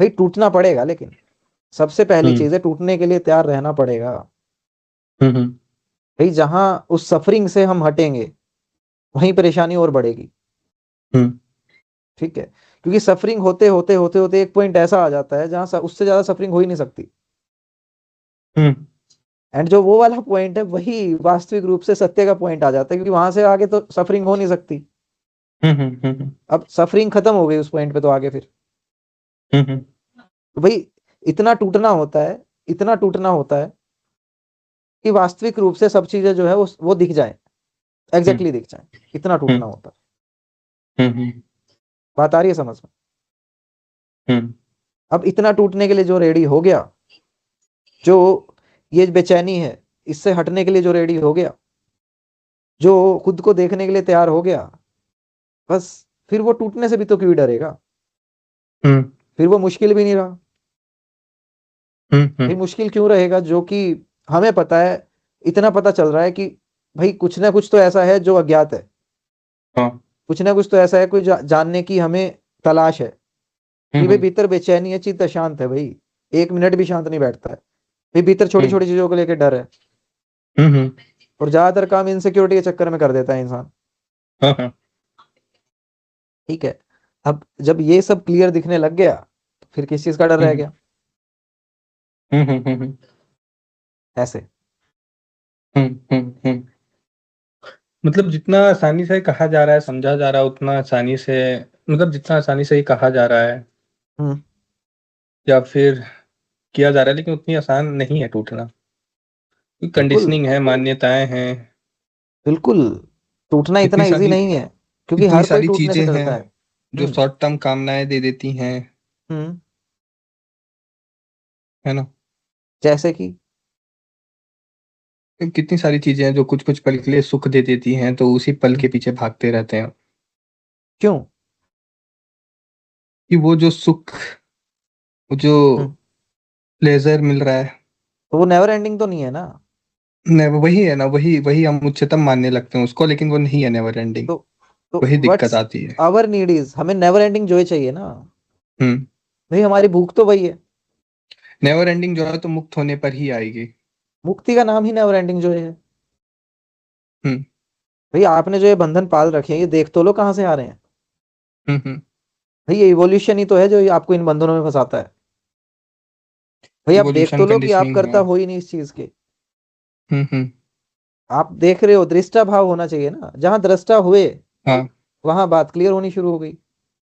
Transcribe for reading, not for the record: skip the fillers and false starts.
भाई टूटना पड़ेगा, लेकिन सबसे पहली हम्म चीज है टूटने के लिए तैयार रहना पड़ेगा। हम्म भाई जहां उस सफरिंग से हम हटेंगे वहीं परेशानी और बढ़ेगी। हम्म ठीक है, क्योंकि सफरिंग होते होते होते होते एक पॉइंट ऐसा आ जाता है जहां उससे ज्यादा सफरिंग हो ही नहीं सकती। हम्म एंड जो वो वाला पॉइंट है वही वास्तविक रूप से सत्य का पॉइंट आ जाता है, क्योंकि वहां से आगे तो सफरिंग हो नहीं सकती। अब सफरिंग खत्म हो गई उस पॉइंट पे, तो आगे फिर हम्म तो भाई इतना टूटना होता है, इतना टूटना होता है कि वास्तविक रूप से सब चीजें जो है वो दिख जाए, हम्म एग्जैक्टली दिख जाए। इतना हम्म टूटना होता है। हम्म बात आ रही है समझ में? हम्म अब इतना टूटने के लिए जो रेडी हो गया, जो ये बेचैनी है इससे हटने के लिए जो रेडी हो गया, जो खुद को देखने के लिए तैयार हो गया, बस फिर वो टूटने से भी तो क्यों ही डरेगा। हम्म फिर वो मुश्किल भी नहीं रहा। हम्म भाई मुश्किल क्यों रहेगा, जो कि हमें पता है, इतना पता चल रहा है कि भाई कुछ ना कुछ तो ऐसा है जो अज्ञात है। हाँ कुछ ना कुछ तो ऐसा है, कोई जानने की हमें तलाश है। कि भाई हम्म भीतर बेचैनी है, चित्त अशांत है भाई। एक मिनट भी शांत नहीं बैठता है भाई, भीतर छोटी हम्म छोटी चीजों को लेकर डर है। हम्म और ज्यादातर काम इनसिक्योरिटी के चक्कर में कर देता है इंसान। हाँ हाँ ठीक है, अब जब ये सब क्लियर दिखने लग गया तो फिर किस चीज का डर रह हम्म गया? हम्म ऐसे। हम्म। मतलब जितना आसानी से कहा जा रहा है, समझा जा रहा है, उतना आसानी से, मतलब जितना आसानी से ये कहा जा रहा है हम्म। या फिर किया जा रहा है, लेकिन उतनी आसान नहीं है टूटना। बिल्कुल कंडीशनिंग है, मान्यताएं हैं। बिल्कुल, टूटना इतनी इतना इजी सारी नहीं है, क्योंकि इतनी हर कोई सारी टूटने से चीजें हैं डरता है। जो हम्म। शॉर्ट टर्म कामनाएं दे देती हैं, हम्म। है ना। जैसे कि कितनी सारी चीजें हैं जो कुछ कुछ पल के लिए सुख दे देती हैं, तो उसी पल हम्म, के पीछे भागते रहते हैं। क्यों? कि वो जो सुख, वो जो हम्म, प्लेजर मिल रहा है, तो वो नेवर एंडिंग तो नहीं है ना। वही है ना, वही वही हम उच्चतम मानने लगते हैं उसको, लेकिन वो नहीं है नेवर एंडिंग। तो तो वही दिक्कत व्हाट्स आती है। आवर नीड इज, हमें नेवर एंडिंग जॉय चाहिए ना। हम्म। भाई हमारी भूख तो वही है। नेवर एंडिंग जो है तो मुक्त होने पर ही आएगी। मुक्ति का नाम ही नेवर एंडिंग जॉय है। हम्म भाई आपने जो ये बंधन पाल रखे हैं, ये देख तो लो कहाँ से आ रहे हैं। हम्म। भाई ये इवोल्यूशन ही तो है जो ये आपको इन बंधनों में फंसाता है। भाई आप देख इवोल्यूशन तो लो कि आप कंडीशनिंग करता है। हो ही नहीं इस चीज के। हम्म। आप देख रहे हो, दृष्टा भाव होना चाहिए ना, जहां दृष्टा हुए हाँ वहां बात क्लियर होनी शुरू हो गई।